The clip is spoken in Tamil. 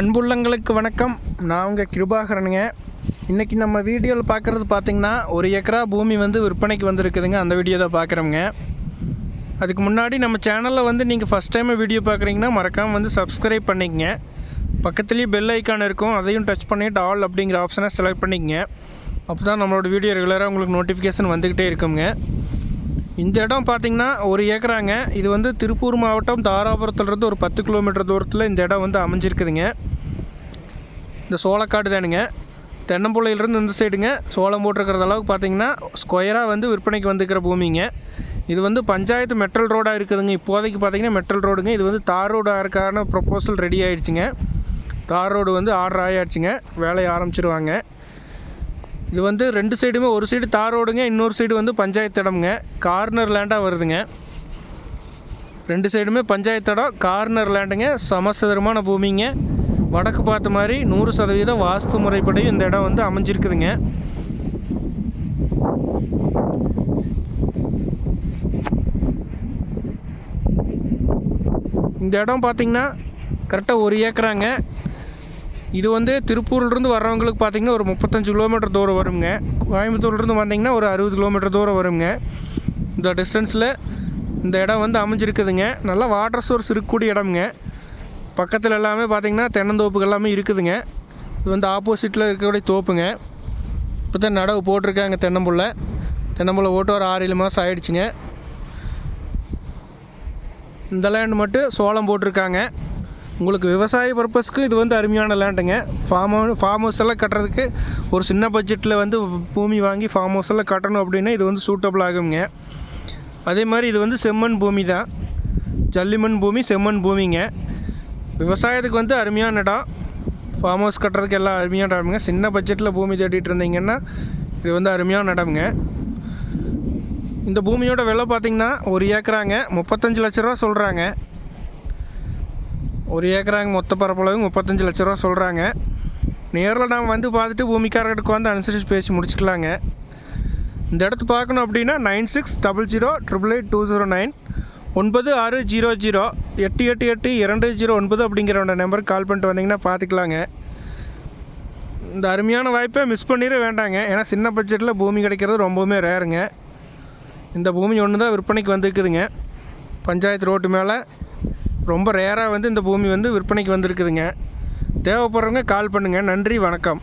அன்புள்ளங்களுக்கு வணக்கம். நான் உங்கள் கிருபாகரனுங்க. இன்றைக்கி நம்ம வீடியோவில் பார்க்குறது பார்த்திங்கன்னா 1 ஏக்கரா பூமி விற்பனைக்கு வந்திருக்குதுங்க. அந்த வீடியோ தான் பார்க்குறோங்க. அதுக்கு முன்னாடி நம்ம சேனலில் நீங்கள் ஃபஸ்ட் டைம் வீடியோ பார்க்குறீங்கன்னா மறக்காமல் சப்ஸ்கிரைப் பண்ணிக்கங்க. பக்கத்துலேயே பெல் ஐக்கான் இருக்கும், அதையும் டச் பண்ணிவிட்டு ஆல் அப்படிங்கிற ஆப்ஷனை செலக்ட் பண்ணிக்கங்க. அப்போ தான் நம்மளோட வீடியோ ரெகுலராக உங்களுக்கு நோட்டிஃபிகேஷன் வந்துக்கிட்டே இருக்குங்க. இந்த இடம் பார்த்திங்கன்னா 1 ஏக்கராங்க. இது திருப்பூர் மாவட்டம் தாராபுரத்துலேருந்து ஒரு 10 கிலோமீட்டர் தூரத்தில் இந்த இடம் அமைஞ்சிருக்குதுங்க. இந்த சோளக்காடு தானுங்க. தென்னம்புள்ளையிலேருந்து இந்த சைடுங்க சோளம் போட்டிருக்கிறது அளவுக்கு பார்த்திங்கன்னா ஸ்கொயராக விற்பனைக்கு வந்துக்கிற பூமிங்க. இது பஞ்சாயத்து மெட்ரல் ரோடாக இருக்குதுங்க. இப்போதைக்கு பார்த்திங்கன்னா மெட்ரல் ரோடுங்க. இது தார் ரோடு ஆகிறதுக்கான ப்ரொப்போசல் ரெடி ஆகிடுச்சிங்க. தார் ரோடு ஆர்டர் ஆகிடுச்சிங்க. வேலையை ஆரம்பிச்சிருவாங்க. இது 2 சைடுமே, ஒரு சைடு தார் ரோடுங்க, இன்னொரு சைடு பஞ்சாயத்து இடம்ங்க. கார்னர் லேண்டாக வருதுங்க. 2 சைடுமே பஞ்சாயத்து இடம், கார்னர் லேண்டுங்க. சமசதுரமான பூமிங்க. வடக்கு பார்த்த மாதிரி 100% வாஸ்து முறைப்படியும் இந்த இடம் அமைஞ்சிருக்குதுங்க. இந்த இடம் பார்த்திங்கன்னா கரெக்டாக 1 ஏக்கராங்க. இது திருப்பூர்லேருந்து வர்றவங்களுக்கு பார்த்திங்கன்னா ஒரு 35 கிலோமீட்டர் தூரம் வருங்க. கோயம்புத்தூர்லேருந்து வந்திங்கன்னா ஒரு 60 கிலோமீட்டர் தூரம் வருங்க. இந்த டிஸ்டன்ஸில் இந்த இடம் அமைஞ்சிருக்குதுங்க. நல்லா வாட்டர் சோர்ஸ் இருக்கக்கூடிய இடம்ங்க. பக்கத்தில் எல்லாமே பார்த்திங்கன்னா தென்னந்தோப்புகள் எல்லாமே இருக்குதுங்க. இது ஆப்போசிட்டில் இருக்கக்கூடிய தோப்புங்க. இப்போ தான் நடவு போட்டிருக்காங்க. தென்னம்புள்ளை ஓட்டு ஒரு 6-7 மாதம் ஆகிடுச்சிங்க. இந்த லேண்டு மட்டும் சோளம் போட்டிருக்காங்க. உங்களுக்கு விவசாய பர்பஸ்க்கு இது அருமையான லேண்டுங்க. ஃபார்ம் ஹவுஸ் எல்லாம் கட்டுறதுக்கு ஒரு சின்ன பட்ஜெட்டில் பூமி வாங்கி ஃபார்ம் ஹவுஸ் எல்லாம் கட்டணும் அப்படின்னா இது சூட்டபிள் ஆகுங்க. அதே மாதிரி இது செம்மண் பூமி தான். ஜல்லிமண் பூமி, செம்மண் பூமிங்க. விவசாயத்துக்கு அருமையான இடம். ஃபார்ம் ஹவுஸ் கட்டுறதுக்கு எல்லாம் அருமையான இடம்ங்க. சின்ன பட்ஜெட்டில் பூமி தேடிட்டு இருந்தீங்கன்னா இது அருமையான இடம்ங்க. இந்த பூமியோட விலை பார்த்திங்கன்னா 1 ஏக்கராங்க 35 லட்ச ரூபா சொல்கிறாங்க. 1 ஏக்கராங்க மொத்த பரப்பளவு 35 லட்ச ரூபா சொல்கிறாங்க. நேரில் நாம் பார்த்துட்டு பூமிக்காரர்கிட்ட அனுசரித்து பேசி முடிச்சுக்கலாங்க. இந்த இடத்து பார்க்கணும் அப்படின்னா 9600888209 9600888209 அப்படிங்கிற நம்பருக்கு கால் பண்ணிட்டு வந்தீங்கன்னா பார்த்துக்கலாங்க. இந்த அருமையான வாய்ப்பை மிஸ் பண்ணிட வேண்டாங்க. ஏன்னா சின்ன பட்ஜெட்டில் பூமி கிடைக்கிறது ரொம்பவுமே ரேருங்க. இந்த பூமி ஒன்று தான் விற்பனைக்கு வந்துருக்குதுங்க. பஞ்சாயத்து ரோட்டு மேலே ரொம்ப ரேராக இந்த பூமி விற்பனைக்கு வந்திருக்குதுங்க. தேவைப்படுறவங்க கால் பண்ணுங்கள். நன்றி, வணக்கம்.